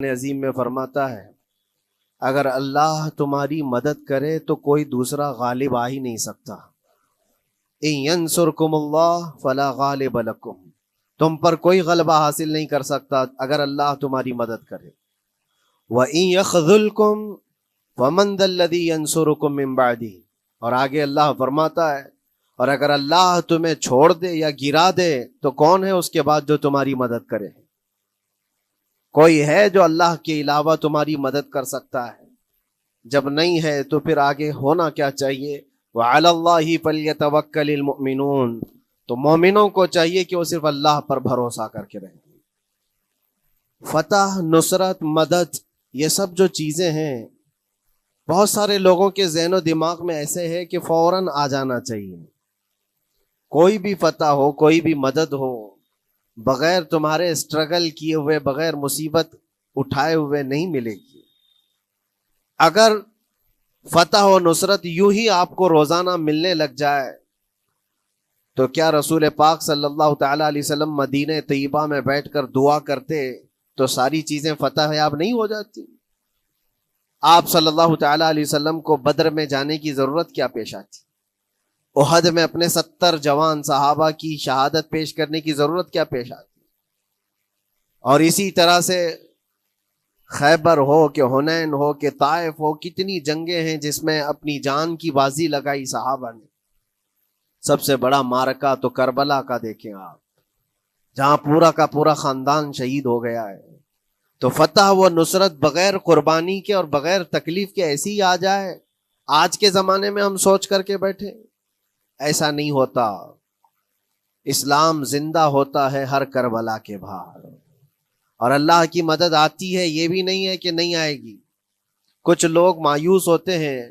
عظیم میں فرماتا ہے اگر اللہ تمہاری مدد کرے تو کوئی دوسرا غالب آ ہی نہیں سکتا۔ ان ینصرکم اللہ فلا غالب لکم، تم پر کوئی غلبہ حاصل نہیں کر سکتا اگر اللہ تمہاری مدد کرے۔ وَإِن يَخْذُلْكُمْ فَمَنْ ذَا الَّذِي يَنصُرُكُمْ مِنْ بَعْدِهِ، اور آگے اللہ فرماتا ہے اور اگر اللہ تمہیں چھوڑ دے یا گرا دے تو کون ہے اس کے بعد جو تمہاری مدد کرے؟ کوئی ہے جو اللہ کے علاوہ تمہاری مدد کر سکتا ہے؟ جب نہیں ہے تو پھر آگے ہونا کیا چاہیے؟ وَعَلَى اللَّهِ فَلْيَتَوَكَّلِ الْمُؤْمِنُونَ، تو مومنوں کو چاہیے کہ وہ صرف اللہ پر بھروسہ کر کے رہیں۔ فتح، نصرت، مدد، یہ سب جو چیزیں ہیں بہت سارے لوگوں کے ذہن و دماغ میں ایسے ہے کہ فوراً آ جانا چاہیے۔ کوئی بھی فتح ہو، کوئی بھی مدد ہو، بغیر تمہارے اسٹرگل کیے ہوئے، بغیر مصیبت اٹھائے ہوئے نہیں ملے گی۔ اگر فتح و نصرت یوں ہی آپ کو روزانہ ملنے لگ جائے تو کیا رسول پاک صلی اللہ تعالی علیہ وسلم مدینہ طیبہ میں بیٹھ کر دعا کرتے تو ساری چیزیں فتح یاب نہیں ہو جاتی؟ آپ صلی اللہ تعالی علیہ وسلم کو بدر میں جانے کی ضرورت کیا پیش آتی؟ احد میں اپنے 70 جوان صحابہ کی شہادت پیش کرنے کی ضرورت کیا پیش آتی؟ اور اسی طرح سے خیبر ہو کہ حنین ہو کہ طائف ہو، کتنی جنگیں ہیں جس میں اپنی جان کی بازی لگائی صحابہ نے۔ سب سے بڑا معرکہ تو کربلا کا دیکھیں آپ، جہاں پورا کا پورا خاندان شہید ہو گیا ہے۔ تو فتح و نصرت بغیر قربانی کے اور بغیر تکلیف کے ایسی ہی آ جائے؟ آج کے زمانے میں ہم سوچ کر کے بیٹھے، ایسا نہیں ہوتا۔ اسلام زندہ ہوتا ہے ہر کربلا کے باہر، اور اللہ کی مدد آتی ہے، یہ بھی نہیں ہے کہ نہیں آئے گی۔ کچھ لوگ مایوس ہوتے ہیں،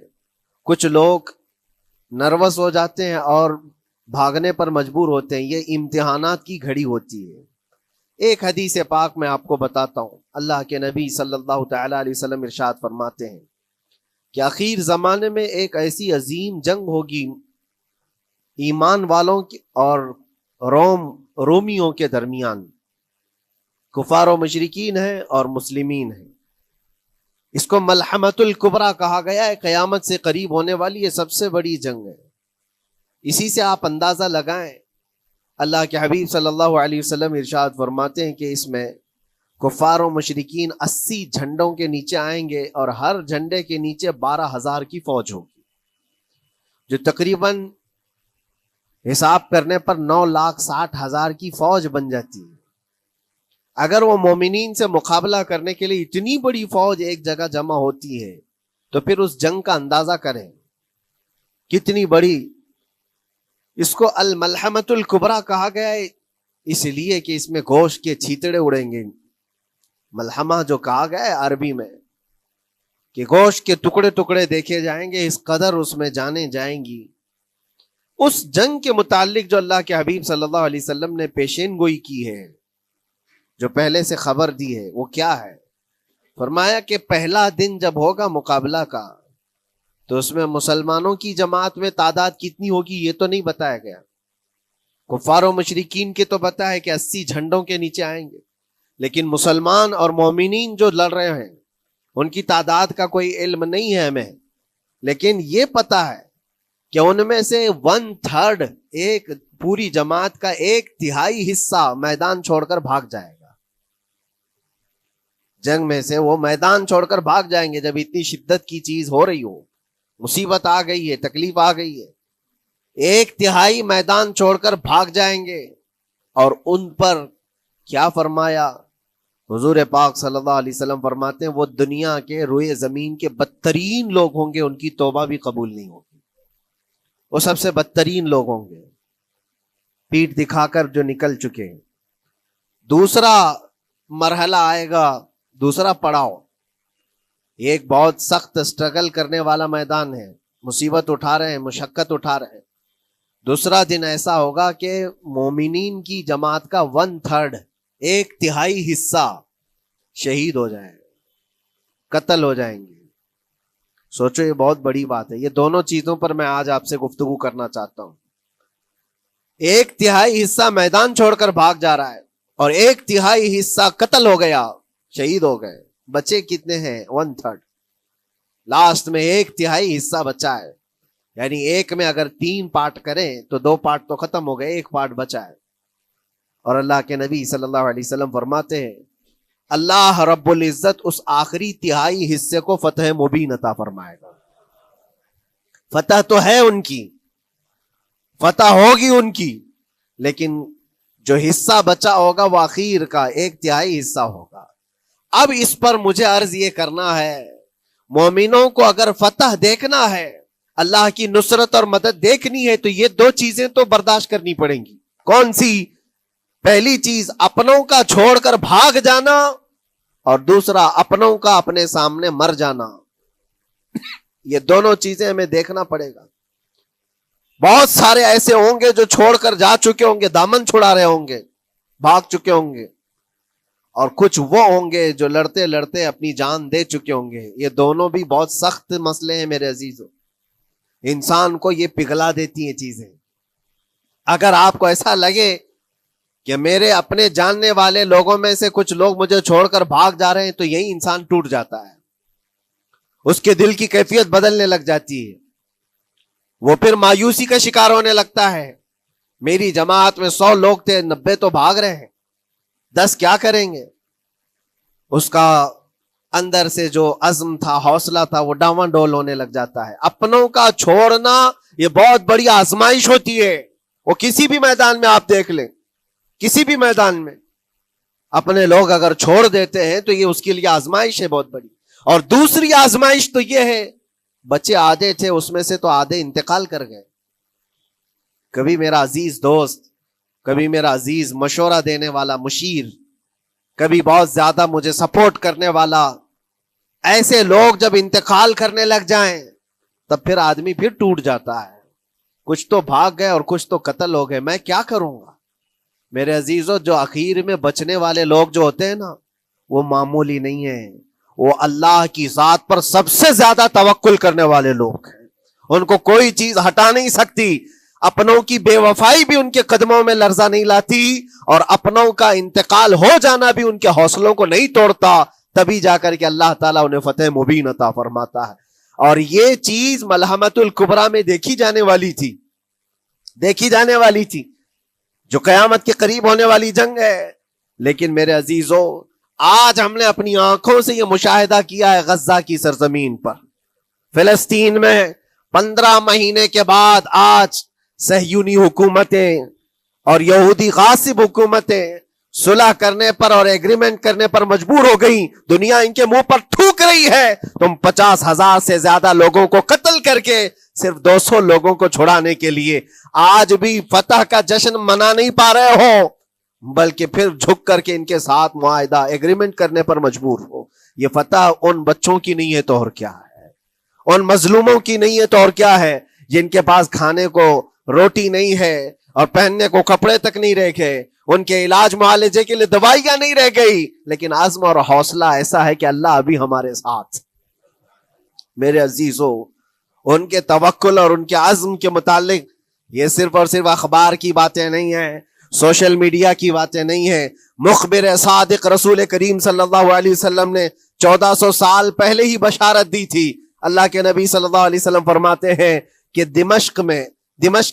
کچھ لوگ نروس ہو جاتے ہیں اور بھاگنے پر مجبور ہوتے ہیں۔ یہ امتحانات کی گھڑی ہوتی ہے۔ ایک حدیث پاک میں آپ کو بتاتا ہوں، اللہ کے نبی صلی اللہ تعالی علیہ وسلم ارشاد فرماتے ہیں کہ آخر زمانے میں ایک ایسی عظیم جنگ ہوگی ایمان والوں کی اور رومیوں کے درمیان۔ کفار و مشرکین ہیں اور مسلمین ہیں۔ اس کو ملحمۃ الکبریٰ کہا گیا ہے، قیامت سے قریب ہونے والی یہ سب سے بڑی جنگ ہے۔ اسی سے آپ اندازہ لگائیں، اللہ کے حبیب صلی اللہ علیہ وسلم ارشاد فرماتے ہیں کہ اس میں کفار و مشرکین 80 جھنڈوں کے نیچے آئیں گے اور ہر جھنڈے کے نیچے 12,000 کی فوج ہوگی، جو تقریباً حساب کرنے پر 9,60,000 کی فوج بن جاتی ہے۔ اگر وہ مومنین سے مقابلہ کرنے کے لیے اتنی بڑی فوج ایک جگہ جمع ہوتی ہے تو پھر اس جنگ کا اندازہ کریں کتنی بڑی۔ اس کو الملحمۃ الکبریٰ کہا گیا ہے اس لیے کہ اس میں گوشت کے چھیتڑے اڑیں گے۔ ملحمہ جو کہا گیا ہے عربی میں کہ گوشت کے ٹکڑے ٹکڑے دیکھے جائیں گے، اس قدر اس میں جانے جائیں گی۔ اس جنگ کے متعلق جو اللہ کے حبیب صلی اللہ علیہ وسلم نے پیشین گوئی کی ہے، جو پہلے سے خبر دی ہے، وہ کیا ہے؟ فرمایا کہ پہلا دن جب ہوگا مقابلہ کا تو اس میں مسلمانوں کی جماعت میں تعداد کتنی ہوگی یہ تو نہیں بتایا گیا۔ کفار و مشرکین کے تو بتا ہے کہ 80 جھنڈوں کے نیچے آئیں گے، لیکن مسلمان اور مومنین جو لڑ رہے ہیں ان کی تعداد کا کوئی علم نہیں ہے ہمیں، لیکن یہ پتا ہے کہ ان میں سے 1/3، ایک پوری جماعت کا 1/3 حصہ میدان چھوڑ کر بھاگ جائے گا۔ جنگ میں سے وہ میدان چھوڑ کر بھاگ جائیں گے جب اتنی شدت کی چیز ہو رہی ہو، مصیبت آ گئی ہے، تکلیف آ گئی ہے، 1/3 میدان چھوڑ کر بھاگ جائیں گے۔ اور ان پر کیا فرمایا حضور پاک صلی اللہ علیہ وسلم؟ فرماتے ہیں وہ دنیا کے روئے زمین کے بدترین لوگ ہوں گے، ان کی توبہ بھی قبول نہیں ہوگی۔ وہ سب سے بدترین لوگ ہوں گے، پیٹھ دکھا کر جو نکل چکے۔ دوسرا مرحلہ آئے گا، دوسرا پڑاؤ، یہ ایک بہت سخت اسٹرگل کرنے والا میدان ہے، مصیبت اٹھا رہے ہیں، مشقت اٹھا رہے ہیں۔ دوسرا دن ایسا ہوگا کہ مومنین کی جماعت کا 1/3، 1/3 حصہ شہید ہو جائے، قتل ہو جائیں گے۔ سوچو یہ بہت بڑی بات ہے۔ یہ دونوں چیزوں پر میں آج آپ سے گفتگو کرنا چاہتا ہوں۔ 1/3 حصہ میدان چھوڑ کر بھاگ جا رہا ہے اور 1/3 حصہ قتل ہو گیا، شہید ہو گئے۔ بچے کتنے ہیں؟ 1/3. لاسٹ میں 1/3 حصہ بچا ہے. یعنی ایک میں اگر 3 پارٹ کریں تو 2 پارٹ تو ختم ہو گئے, 1 پارٹ بچا ہے. اور اللہ کے نبی صلی اللہ علیہ وسلم فرماتے ہیں اللہ رب العزت اس آخری تہائی حصے کو فتح مبین عطا فرمائے گا. فتح تو ہے ان کی, فتح ہوگی ان کی, لیکن جو حصہ بچا ہوگا وہ آخر کا 1/3 حصہ ہوگا. اب اس پر مجھے عرض یہ کرنا ہے, مومنوں کو اگر فتح دیکھنا ہے, اللہ کی نصرت اور مدد دیکھنی ہے, تو یہ 2 چیزیں تو برداشت کرنی پڑیں گی. کون سی؟ پہلی چیز اپنوں کا چھوڑ کر بھاگ جانا, اور دوسرا اپنوں کا اپنے سامنے مر جانا. یہ دونوں چیزیں ہمیں دیکھنا پڑے گا. بہت سارے ایسے ہوں گے جو چھوڑ کر جا چکے ہوں گے, دامن چھڑا رہے ہوں گے, بھاگ چکے ہوں گے, اور کچھ وہ ہوں گے جو لڑتے لڑتے اپنی جان دے چکے ہوں گے. یہ دونوں بھی بہت سخت مسئلے ہیں میرے عزیزو, انسان کو یہ پگھلا دیتی ہیں چیزیں. اگر آپ کو ایسا لگے کہ میرے اپنے جاننے والے لوگوں میں سے کچھ لوگ مجھے چھوڑ کر بھاگ جا رہے ہیں, تو یہی انسان ٹوٹ جاتا ہے, اس کے دل کی کیفیت بدلنے لگ جاتی ہے, وہ پھر مایوسی کا شکار ہونے لگتا ہے. میری جماعت میں 100 لوگ تھے, 90 تو بھاگ رہے ہیں, 10 کیا کریں گے؟ اس کا اندر سے جو عزم تھا, حوصلہ تھا, وہ ڈاواں ڈول ہونے لگ جاتا ہے. اپنوں کا چھوڑنا یہ بہت بڑی آزمائش ہوتی ہے. وہ کسی بھی میدان میں آپ دیکھ لیں, کسی بھی میدان میں اپنے لوگ اگر چھوڑ دیتے ہیں تو یہ اس کے لیے آزمائش ہے بہت بڑی. اور دوسری آزمائش تو یہ ہے, بچے آدھے تھے, اس میں سے تو آدھے انتقال کر گئے. کبھی میرا عزیز دوست, کبھی میرا عزیز مشورہ دینے والا مشیر, کبھی بہت زیادہ مجھے سپورٹ کرنے والا, ایسے لوگ جب انتقال کرنے لگ جائیں تب پھر آدمی پھر ٹوٹ جاتا ہے. کچھ تو بھاگ گئے اور کچھ تو قتل ہو گئے. میں کیا کروں گا میرے عزیزو؟ جو اخیر میں بچنے والے لوگ جو ہوتے ہیں نا, وہ معمولی نہیں ہیں. وہ اللہ کی ذات پر سب سے زیادہ توکل کرنے والے لوگ ہیں. ان کو کوئی چیز ہٹا نہیں سکتی. اپنوں کی بے وفائی بھی ان کے قدموں میں لرزہ نہیں لاتی, اور اپنوں کا انتقال ہو جانا بھی ان کے حوصلوں کو نہیں توڑتا. تبھی جا کر کے اللہ تعالیٰ انہیں فتح مبین عطا فرماتا ہے. اور یہ چیز ملحمت الکبریٰ میں دیکھی جانے والی تھی, دیکھی جانے والی تھی, جو قیامت کے قریب ہونے والی جنگ ہے. لیکن میرے عزیزو, آج ہم نے اپنی آنکھوں سے یہ مشاہدہ کیا ہے غزہ کی سرزمین پر, فلسطین میں 15 مہینے کے بعد آج صہیونی حکومتیں اور یہودی غاصب حکومتیں صلح کرنے پر اور ایگریمنٹ کرنے پر مجبور ہو گئی. دنیا ان کے منہ پر تھوک رہی ہے, تم 50,000 سے زیادہ لوگوں کو قتل کر کے صرف 200 لوگوں کو چھڑانے کے لیے آج بھی فتح کا جشن منا نہیں پا رہے ہو, بلکہ پھر جھک کر کے ان کے ساتھ معاہدہ ایگریمنٹ کرنے پر مجبور ہو. یہ فتح ان بچوں کی نہیں ہے تو اور کیا ہے, ان مظلوموں کی نہیں ہے تو اور کیا ہے, جن کے پاس کھانے کو روٹی نہیں ہے اور پہننے کو کپڑے تک نہیں رہ گئے, ان کے علاج معالجے کے لیے دوائیاں نہیں رہ گئی, لیکن عزم اور حوصلہ ایسا ہے کہ اللہ ابھی ہمارے ساتھ. میرے عزیزو, ان کے توکل اور ان کے عزم کے متعلق یہ صرف اور صرف اخبار کی باتیں نہیں ہیں, سوشل میڈیا کی باتیں نہیں ہیں. مخبر صادق رسول کریم صلی اللہ علیہ وسلم نے 1400 سال پہلے ہی بشارت دی تھی. اللہ کے نبی صلی اللہ علیہ وسلم فرماتے ہیں کہ دمشق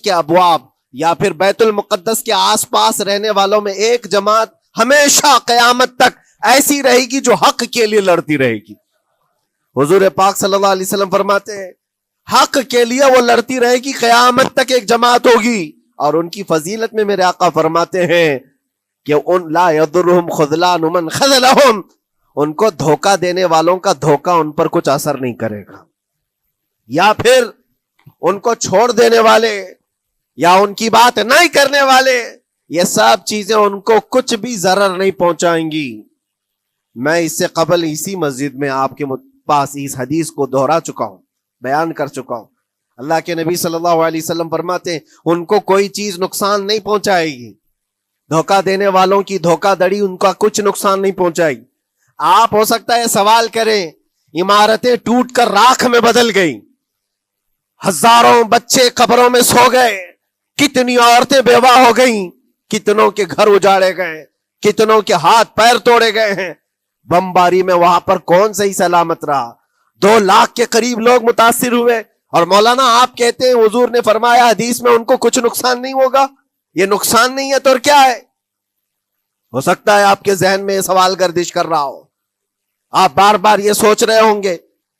کے ابواب یا پھر بیت المقدس کے آس پاس رہنے والوں میں ایک جماعت ہمیشہ قیامت تک ایسی رہے گی جو حق کے لیے لڑتی رہے گی. حضور پاک صلی اللہ علیہ وسلم فرماتے ہیں حق کے لیے وہ لڑتی رہے گی, قیامت تک ایک جماعت ہوگی. اور ان کی فضیلت میں میرے آقا فرماتے ہیں کہ ان لا یضرهم خذلان من خذلهم, ان کو دھوکہ دینے والوں کا دھوکہ ان پر کچھ اثر نہیں کرے گا, یا پھر ان کو چھوڑ دینے والے یا ان کی بات نہیں کرنے والے, یہ سب چیزیں ان کو کچھ بھی ضرر نہیں پہنچائیں گی. میں اس سے قبل اسی مسجد میں آپ کے پاس اس حدیث کو دہرا چکا ہوں, بیان کر چکا ہوں. اللہ کے نبی صلی اللہ علیہ وسلم فرماتے ہیں ان کو کوئی چیز نقصان نہیں پہنچائے گی, دھوکہ دینے والوں کی دھوکہ دڑی ان کا کچھ نقصان نہیں پہنچائے گی. آپ ہو سکتا ہے سوال کریں, عمارتیں ٹوٹ کر راکھ میں بدل گئی, ہزاروں بچے قبروں میں سو گئے, کتنی عورتیں بیوہ ہو گئیں, کتنوں کے گھر اجاڑے گئے, کتنوں کے ہاتھ پیر توڑے گئے ہیں, بمباری میں وہاں پر کون صحیح سلامت رہا؟ 2 لاکھ کے قریب لوگ متاثر ہوئے، اور مولانا آپ کہتے ہیں حضور نے فرمایا حدیث میں ان کو کچھ نقصان نہیں ہوگا۔ یہ نقصان نہیں ہے تو اور کیا ہے؟ ہو سکتا ہے آپ کے ذہن میں یہ سوال گردش کر رہا ہو، آپ بار بار یہ سوچ رہے ہوں گے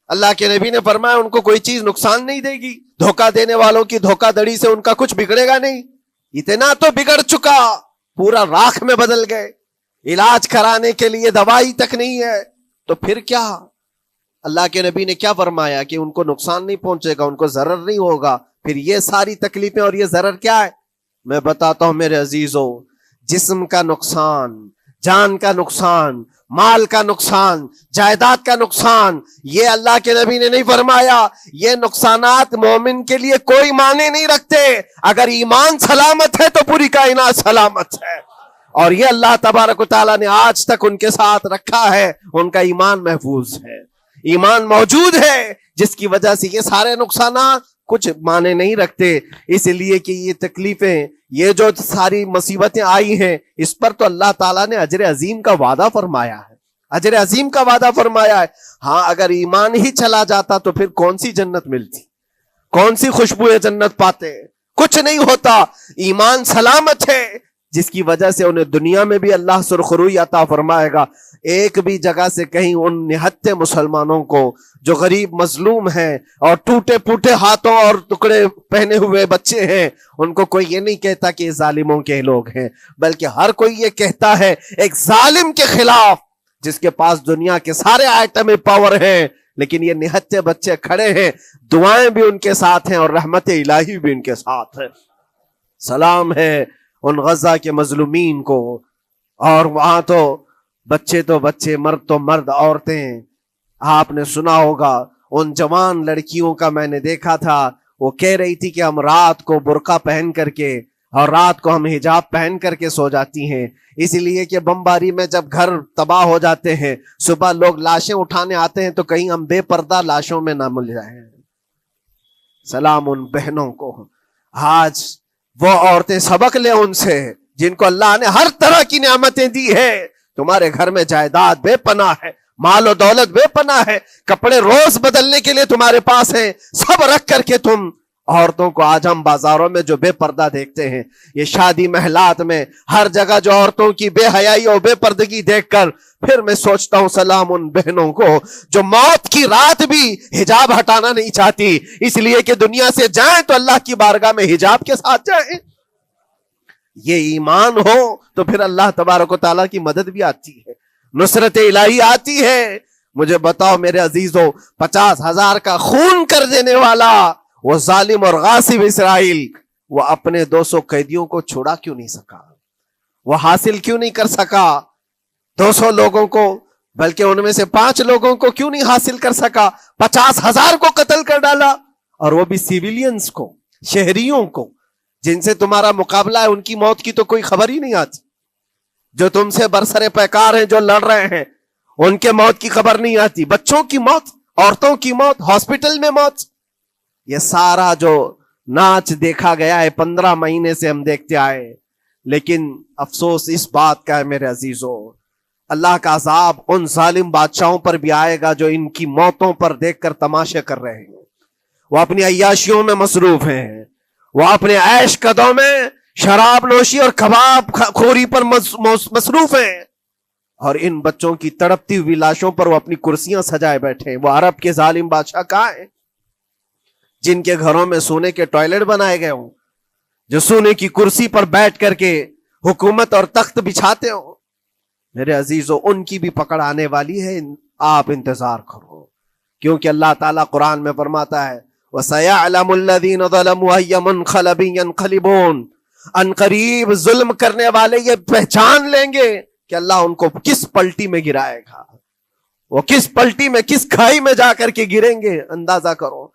اللہ کے نبی نے فرمایا ان کو کوئی چیز نقصان نہیں دے گی، دھوکہ دینے والوں کی دھوکہ دڑی سے ان کا کچھ بگڑے گا نہیں۔ اتنا تو بگڑ چکا، پورا راکھ میں بدل گئے، علاج کرانے کے لیے دوائی تک نہیں ہے، تو پھر کیا؟ اللہ کے نبی نے کیا فرمایا کہ ان کو نقصان نہیں پہنچے گا، ان کو ضرر نہیں ہوگا۔ پھر یہ ساری تکلیفیں اور یہ ضرر کیا ہے؟ میں بتاتا ہوں میرے عزیزو، جسم کا نقصان، جان کا نقصان، مال کا نقصان، جائیداد کا نقصان، یہ اللہ کے نبی نے نہیں فرمایا۔ یہ نقصانات مومن کے لیے کوئی معنی نہیں رکھتے۔ اگر ایمان سلامت ہے تو پوری کائنات سلامت ہے، اور یہ اللہ تبارک و تعالیٰ نے آج تک ان کے ساتھ رکھا ہے، ان کا ایمان محفوظ ہے، ایمان موجود ہے، جس کی وجہ سے یہ سارے نقصانات کچھ معنی نہیں رکھتے۔ اس لیے کہ یہ تکلیفیں، یہ جو ساری مصیبتیں آئی ہیں، اس پر تو اللہ تعالیٰ نے اجر عظیم کا وعدہ فرمایا ہے، اجر عظیم کا وعدہ فرمایا ہے۔ ہاں اگر ایمان ہی چلا جاتا تو پھر کون سی جنت ملتی، کون سی خوشبوئے جنت پاتے؟ کچھ نہیں ہوتا۔ ایمان سلامت ہے، جس کی وجہ سے انہیں دنیا میں بھی اللہ سرخروئی عطا فرمائے گا۔ ایک بھی جگہ سے کہیں ان نہتے مسلمانوں کو جو غریب مظلوم ہیں اور ٹوٹے پھوٹے ہاتھوں اور ٹکڑے پہنے ہوئے بچے ہیں، ان کو کوئی یہ نہیں کہتا کہ یہ ظالموں کے لوگ ہیں، بلکہ ہر کوئی یہ کہتا ہے ایک ظالم کے خلاف جس کے پاس دنیا کے سارے آئٹم پاور ہیں، لیکن یہ نہتے بچے کھڑے ہیں، دعائیں بھی ان کے ساتھ ہیں اور رحمت الہی بھی ان کے ساتھ ہے۔ سلام ہے ان غزہ کے مظلومین کو۔ اور وہاں تو بچے، مرد تو مرد، عورتیں، آپ نے سنا ہوگا ان جوان لڑکیوں کا میں نے دیکھا تھا، وہ کہہ رہی تھی کہ ہم رات کو برقع پہن کر کے اور رات کو ہم حجاب پہن کر کے سو جاتی ہیں، اس لیے کہ بمباری میں جب گھر تباہ ہو جاتے ہیں، صبح لوگ لاشیں اٹھانے آتے ہیں تو کہیں ہم بے پردہ لاشوں میں نہ مل جائیں۔ سلام ان بہنوں کو۔ آج وہ عورتیں سبق لیں ان سے جن کو اللہ نے ہر طرح کی نعمتیں دی ہے۔ تمہارے گھر میں جائیداد بے پناہ ہے، مال و دولت بے پناہ ہے، کپڑے روز بدلنے کے لیے تمہارے پاس ہیں، سب رکھ کر کے تم عورتوں کو آج ہم بازاروں میں جو بے پردہ دیکھتے ہیں، یہ شادی محلات میں ہر جگہ جو عورتوں کی بے حیائی اور بے پردگی دیکھ کر پھر میں سوچتا ہوں سلام ان بہنوں کو جو موت کی رات بھی حجاب ہٹانا نہیں چاہتی، اس لیے کہ دنیا سے جائیں تو اللہ کی بارگاہ میں حجاب کے ساتھ جائیں۔ یہ ایمان ہو تو پھر اللہ تبارک و تعالیٰ کی مدد بھی آتی ہے، نصرت الہی آتی ہے۔ مجھے بتاؤ میرے عزیزو، 50,000 کا خون کر دینے والا وہ ظالم اور غاصب اسرائیل، وہ اپنے 200 قیدیوں کو چھوڑا کیوں نہیں سکا؟ وہ حاصل کیوں نہیں کر سکا 200 لوگوں کو؟ بلکہ ان میں سے 5 لوگوں کو کیوں نہیں حاصل کر سکا؟ 50,000 کو قتل کر ڈالا، اور وہ بھی سیویلینز کو، شہریوں کو، جن سے تمہارا مقابلہ ہے، ان کی موت کی تو کوئی خبر ہی نہیں آتی۔ جو تم سے برسر پیکار ہیں، جو لڑ رہے ہیں، ان کے موت کی خبر نہیں آتی۔ بچوں کی موت، عورتوں کی موت، ہاسپٹل میں موت، یہ سارا جو ناچ دیکھا گیا ہے 15 مہینے سے ہم دیکھتے آئے۔ لیکن افسوس اس بات کا ہے میرے عزیزو، اللہ کا عذاب ان ظالم بادشاہوں پر بھی آئے گا جو ان کی موتوں پر دیکھ کر تماشے کر رہے ہیں۔ وہ اپنی عیاشیوں میں مصروف ہیں، وہ اپنے عیش قدوں میں شراب نوشی اور کباب خوری پر مصروف ہیں، اور ان بچوں کی تڑپتی ہوئی لاشوں پر وہ اپنی کرسیاں سجائے بیٹھے ہیں۔ وہ عرب کے ظالم بادشاہ کہاں ہیں جن کے گھروں میں سونے کے ٹوائلٹ بنائے گئے ہوں، جو سونے کی کرسی پر بیٹھ کر کے حکومت اور تخت بچھاتے ہوں؟ میرے عزیزو، ان کی بھی پکڑ آنے والی ہے، آپ انتظار کرو، کیونکہ اللہ تعالیٰ قرآن میں فرماتا ہے وَسَيَعْلَمُ الَّذِينَ ظَلَمُوا أَيَّ مُنْقَلَبٍ يَنْقَلِبُونَ۔ ان قریب ظلم کرنے والے یہ پہچان لیں گے کہ اللہ ان کو کس پلٹی میں گرائے گا، وہ کس پلٹی میں، کس کھائی میں جا کر کے گریں گے۔ اندازہ کرو،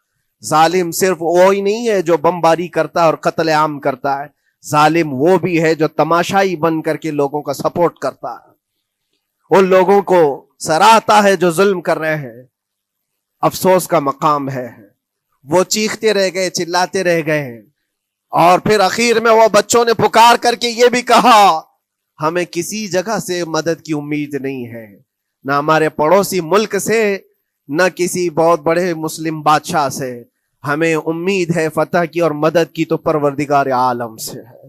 ظالم صرف وہی نہیں ہے جو بمباری کرتا ہے اور قتل عام کرتا ہے، ظالم وہ بھی ہے جو تماشائی بن کر کے لوگوں کا سپورٹ کرتا ہے، ان لوگوں کو سراہتا ہے جو ظلم کر رہے ہیں۔ افسوس کا مقام ہے، وہ چیختے رہ گئے، چلاتے رہ گئے ہیں، اور پھر اخیر میں وہ بچوں نے پکار کر کے یہ بھی کہا ہمیں کسی جگہ سے مدد کی امید نہیں ہے، نہ ہمارے پڑوسی ملک سے، نہ کسی بہت بڑے مسلم بادشاہ سے. ہمیں امید ہے فتح کی اور مدد کی تو پروردگار عالم سے ہے.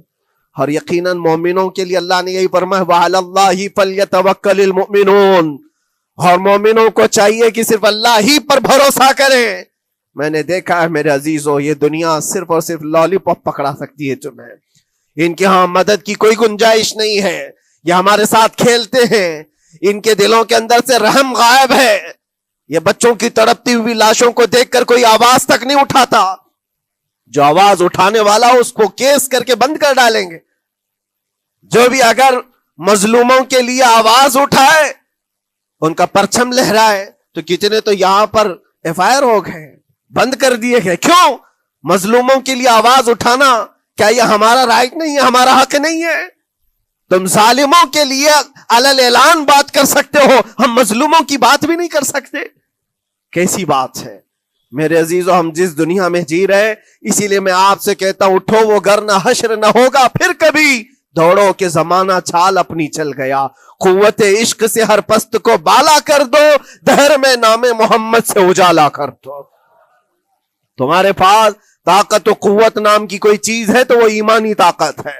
اور یقیناً مومنوں کے لیے اللہ نے یہی فرمایا وَعَلَى اللَّهِ فَلْيَتَوَكَّلِ الْمُؤْمِنُونَ، اور مومنوں کو چاہیے کہ صرف اللہ ہی پر بھروسہ کریں. میں نے دیکھا ہے میرے عزیزوں، یہ دنیا صرف اور صرف لالی پاپ پکڑا سکتی ہے تمہیں. ان کے ہاں مدد کی کوئی گنجائش نہیں ہے. یہ ہمارے ساتھ کھیلتے ہیں، ان کے دلوں کے اندر سے رحم غائب ہے. یہ بچوں کی تڑپتی ہوئی لاشوں کو دیکھ کر کوئی آواز تک نہیں اٹھاتا. جو آواز اٹھانے والا اس کو کیس کر کے بند کر ڈالیں گے. جو بھی اگر مظلوموں کے لیے آواز اٹھائے، ان کا پرچم لہرائے، تو کتنے تو یہاں پر ایف آئی آر ہو گئے، بند کر دیے گئے. کیوں؟ مظلوموں کے لیے آواز اٹھانا کیا یہ ہمارا رائٹ نہیں ہے، ہمارا حق نہیں ہے؟ تم ظالموں کے لیے علل اعلان بات کر سکتے ہو، ہم مظلوموں کی بات بھی نہیں کر سکتے. کیسی بات ہے میرے عزیزو؟ ہم جس دنیا میں جی رہے، اسی لیے میں آپ سے کہتا ہوں اٹھو وہ گر نہ حشر نہ ہوگا پھر کبھی. دوڑو کہ زمانہ چھال اپنی چل گیا. قوت عشق سے ہر پست کو بالا کر دو، دہر میں نام محمد سے اجالا کر دو. تمہارے پاس طاقت و قوت نام کی کوئی چیز ہے تو وہ ایمانی طاقت ہے.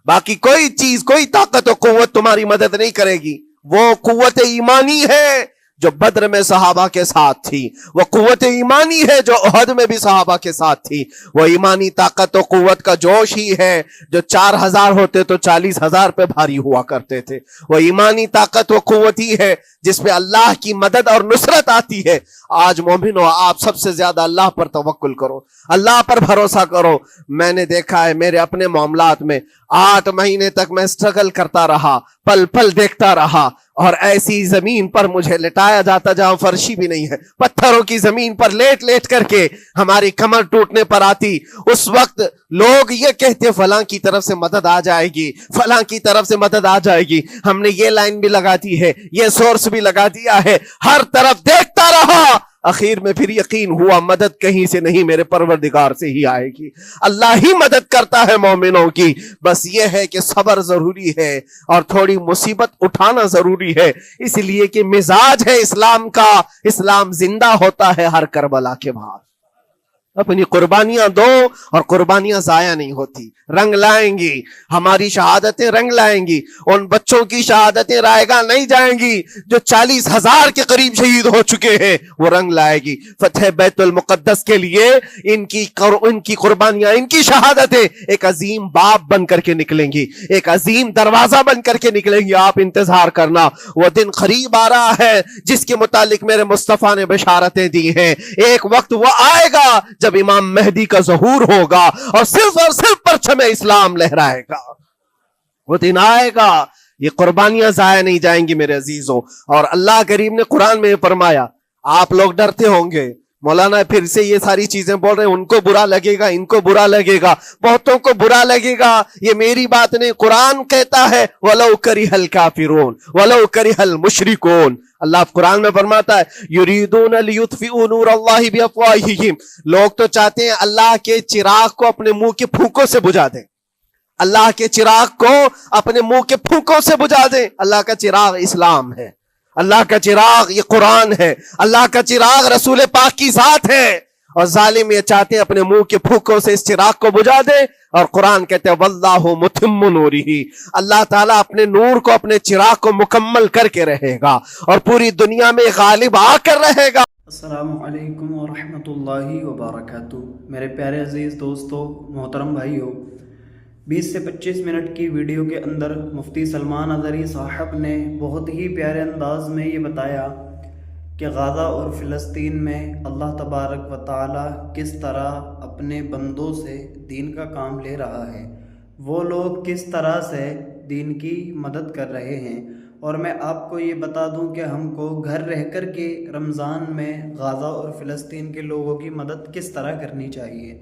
باقی کوئی چیز، کوئی طاقت و قوت تمہاری مدد نہیں کرے گی. وہ قوت ایمانی ہے جو بدر میں صحابہ کے ساتھ تھی. وہ قوت ایمانی ہے جو احد میں بھی صحابہ کے ساتھ تھی. وہ ایمانی طاقت و قوت کا جوش ہی ہے جو 4000 ہوتے تو 40,000 پہ بھاری ہوا کرتے تھے. وہ ایمانی طاقت و قوت ہی ہے جس پہ اللہ کی مدد اور نصرت آتی ہے. آج مومنو، آپ سب سے زیادہ اللہ پر توکل کرو، اللہ پر بھروسہ کرو. میں نے دیکھا ہے میرے اپنے معاملات میں 8 مہینے تک میں سٹرگل کرتا رہا، پل پل دیکھتا رہا، اور ایسی زمین پر مجھے لٹایا جاتا جہاں فرشی بھی نہیں ہے. پتھروں کی زمین پر لیٹ لیٹ کر کے ہماری کمر ٹوٹنے پر آتی. اس وقت لوگ یہ کہتے فلاں کی طرف سے مدد آ جائے گی، فلاں کی طرف سے مدد آ جائے گی. ہم نے یہ لائن بھی لگا دی ہے، یہ سورس بھی لگا دیا ہے، ہر طرف دیکھتا رہا. اخیر میں پھر یقین ہوا مدد کہیں سے نہیں، میرے پروردگار سے ہی آئے گی. اللہ ہی مدد کرتا ہے مومنوں کی. بس یہ ہے کہ صبر ضروری ہے اور تھوڑی مصیبت اٹھانا ضروری ہے، اس لیے کہ مزاج ہے اسلام کا. اسلام زندہ ہوتا ہے ہر کربلا کے بعد. اپنی قربانیاں دو اور قربانیاں ضائع نہیں ہوتی، رنگ لائیں گی. ہماری شہادتیں رنگ لائیں گی. ان بچوں کی شہادتیں رائے گاہ نہیں جائیں گی جو 40,000 کے قریب شہید ہو چکے ہیں، وہ رنگ لائے گی. فتح بیت المقدس کے لیے ان کی قربانیاں، ان کی شہادتیں ایک عظیم باب بن کر کے نکلیں گی، ایک عظیم دروازہ بن کر کے نکلیں گی. آپ انتظار کرنا، وہ دن قریب آ رہا ہے جس کے متعلق میرے مصطفیٰ نے بشارتیں دی ہیں. ایک وقت وہ آئے گا جب امام مہدی کا ظہور ہوگا اور صرف پرچم اسلام لہرائے گا. وہ دن آئے گا، یہ قربانیاں ضائع نہیں جائیں گی میرے عزیزوں. اور اللہ کریم نے قرآن میں فرمایا، آپ لوگ ڈرتے ہوں گے مولانا پھر سے یہ ساری چیزیں بول رہے ہیں، ان کو برا لگے گا، ان کو برا لگے گا، بہتوں کو برا لگے گا. یہ میری بات نہیں، قرآن کہتا ہے وَلَوْ كَرِهَ الْكَافِرُونَ وَلَوْ كَرِهَ الْمُشْرِكُونَ. اللہ قرآن میں فرماتا ہے یریدون لیطفئوا نور اللہ بافواہہم. لوگ تو چاہتے ہیں اللہ کے چراغ کو اپنے منہ کے پھونکوں سے بجھا دیں، اللہ کے چراغ کو اپنے منہ کے پھونکوں سے بجھا دیں. اللہ کا چراغ اسلام ہے، اللہ کا چراغ یہ قرآن ہے، اللہ کا چراغ رسول پاک کی ذات ہے. اور ظالم یہ چاہتے ہیں اپنے منہ کے پھونکوں سے اس چراغ کو بجھا دے. اور قرآن کہتے ہیں واللہ متم نورہ، اللہ تعالیٰ اپنے نور کو، اپنے چراغ کو مکمل کر کے رہے گا اور پوری دنیا میں غالب آ کر رہے گا. السلام علیکم ورحمۃ اللہ وبرکاتہ. میرے پیارے عزیز دوستو، محترم بھائیو، 20 سے 25 منٹ کی ویڈیو کے اندر مفتی سلمان اظہری صاحب نے بہت ہی پیارے انداز میں یہ بتایا کہ غزہ اور فلسطین میں اللہ تبارک و تعالی کس طرح اپنے بندوں سے دین کا کام لے رہا ہے، وہ لوگ کس طرح سے دین کی مدد کر رہے ہیں. اور میں آپ کو یہ بتا دوں کہ ہم کو گھر رہ کر کے رمضان میں غزہ اور فلسطین کے لوگوں کی مدد کس طرح کرنی چاہیے.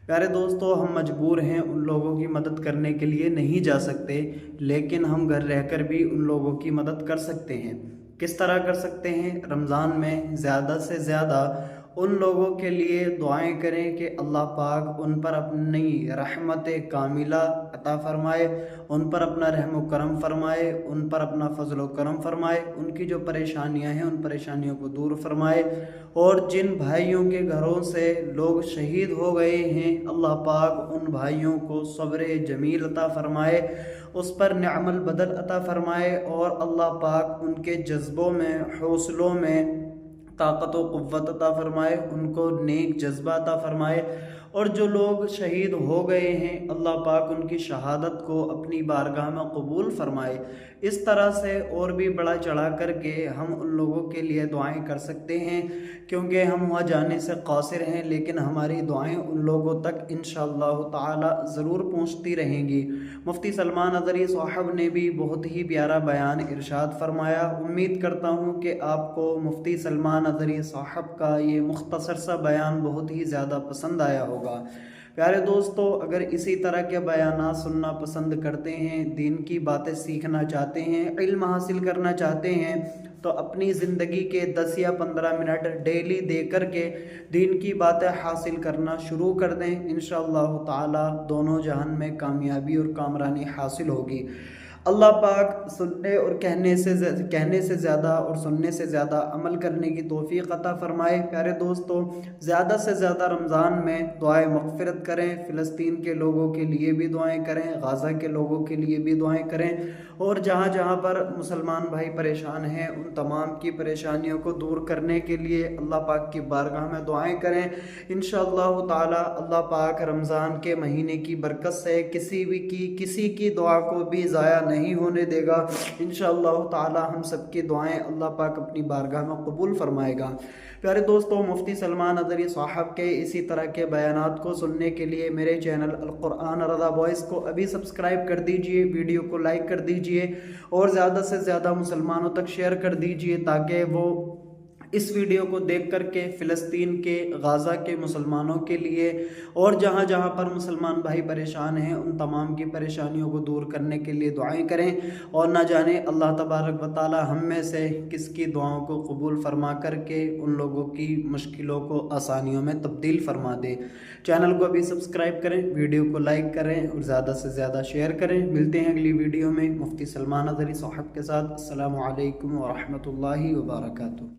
پیارے دوستو، ہم مجبور ہیں ان لوگوں کی مدد کرنے کے لیے نہیں جا سکتے، لیکن ہم گھر رہ کر بھی ان لوگوں کی مدد کر سکتے ہیں. کس طرح کر سکتے ہیں؟ رمضان میں زیادہ سے زیادہ ان لوگوں کے لیے دعائیں کریں کہ اللہ پاک ان پر اپنی رحمت کاملہ عطا فرمائے، ان پر اپنا رحم و کرم فرمائے، ان پر اپنا فضل و کرم فرمائے، ان کی جو پریشانیاں ہیں ان پریشانیوں کو دور فرمائے، اور جن بھائیوں کے گھروں سے لوگ شہید ہو گئے ہیں اللہ پاک ان بھائیوں کو صبر جمیل عطا فرمائے، اس پر نعم البدل عطا فرمائے، اور اللہ پاک ان کے جذبوں میں، حوصلوں میں طاقت و قوت عطا فرمائے، ان کو نیک جذبہ عطا فرمائے، اور جو لوگ شہید ہو گئے ہیں اللہ پاک ان کی شہادت کو اپنی بارگاہ میں قبول فرمائے۔ اس طرح سے اور بھی بڑا چڑھا کر کے ہم ان لوگوں کے لیے دعائیں کر سکتے ہیں، کیونکہ ہم وہاں جانے سے قاصر ہیں، لیکن ہماری دعائیں ان لوگوں تک انشاءاللہ تعالی ضرور پہنچتی رہیں گی۔ مفتی سلمان اظہری صاحب نے بھی بہت ہی پیارا بیان ارشاد فرمایا۔ امید کرتا ہوں کہ آپ کو مفتی سلمان اظہری صاحب کا یہ مختصر سا بیان بہت ہی زیادہ پسند آیا ہوگا۔ پیارے دوستو، اگر اسی طرح کے بیانات سننا پسند کرتے ہیں، دین کی باتیں سیکھنا چاہتے ہیں، علم حاصل کرنا چاہتے ہیں، تو اپنی زندگی کے 10 یا 15 منٹ ڈیلی دے کر کے دین کی باتیں حاصل کرنا شروع کر دیں، انشاءاللہ تعالی دونوں جہان میں کامیابی اور کامرانی حاصل ہوگی۔ اللہ پاک سننے اور کہنے سے زیادہ اور سننے سے زیادہ عمل کرنے کی توفیق عطا فرمائے۔ پیارے دوستو، زیادہ سے زیادہ رمضان میں دعائیں مغفرت کریں، فلسطین کے لوگوں کے لیے بھی دعائیں کریں، غزہ کے لوگوں کے لیے بھی دعائیں کریں، اور جہاں جہاں پر مسلمان بھائی پریشان ہیں ان تمام کی پریشانیوں کو دور کرنے کے لیے اللہ پاک کی بارگاہ میں دعائیں کریں۔ انشاءاللہ تعالی اللہ پاک رمضان کے مہینے کی برکت سے کسی کی دعا کو بھی ضائع نہیں ہونے دے گا۔ انشاءاللہ تعالی ہم سب کی دعائیں اللہ پاک اپنی بارگاہ میں قبول فرمائے گا۔ پیارے دوستو، مفتی سلمان اظہری صاحب کے اسی طرح کے بیانات کو سننے کے لیے میرے چینل القرآن رضا وائس کو ابھی سبسکرائب کر دیجئے، ویڈیو کو لائک کر دیجئے، اور زیادہ سے زیادہ مسلمانوں تک شیئر کر دیجئے تاکہ وہ اس ویڈیو کو دیکھ کر کے فلسطین کے، غزہ کے مسلمانوں کے لیے اور جہاں جہاں پر مسلمان بھائی پریشان ہیں ان تمام کی پریشانیوں کو دور کرنے کے لیے دعائیں کریں، اور نہ جانے اللہ تبارک و تعالی ہم میں سے کس کی دعاؤں کو قبول فرما کر کے ان لوگوں کی مشکلوں کو آسانیوں میں تبدیل فرما دے۔ چینل کو ابھی سبسکرائب کریں، ویڈیو کو لائک کریں اور زیادہ سے زیادہ شیئر کریں۔ ملتے ہیں اگلی ویڈیو میں مفتی سلمان اظہری صاحب کے ساتھ۔ السلام علیکم ورحمۃ اللہ وبرکاتہ۔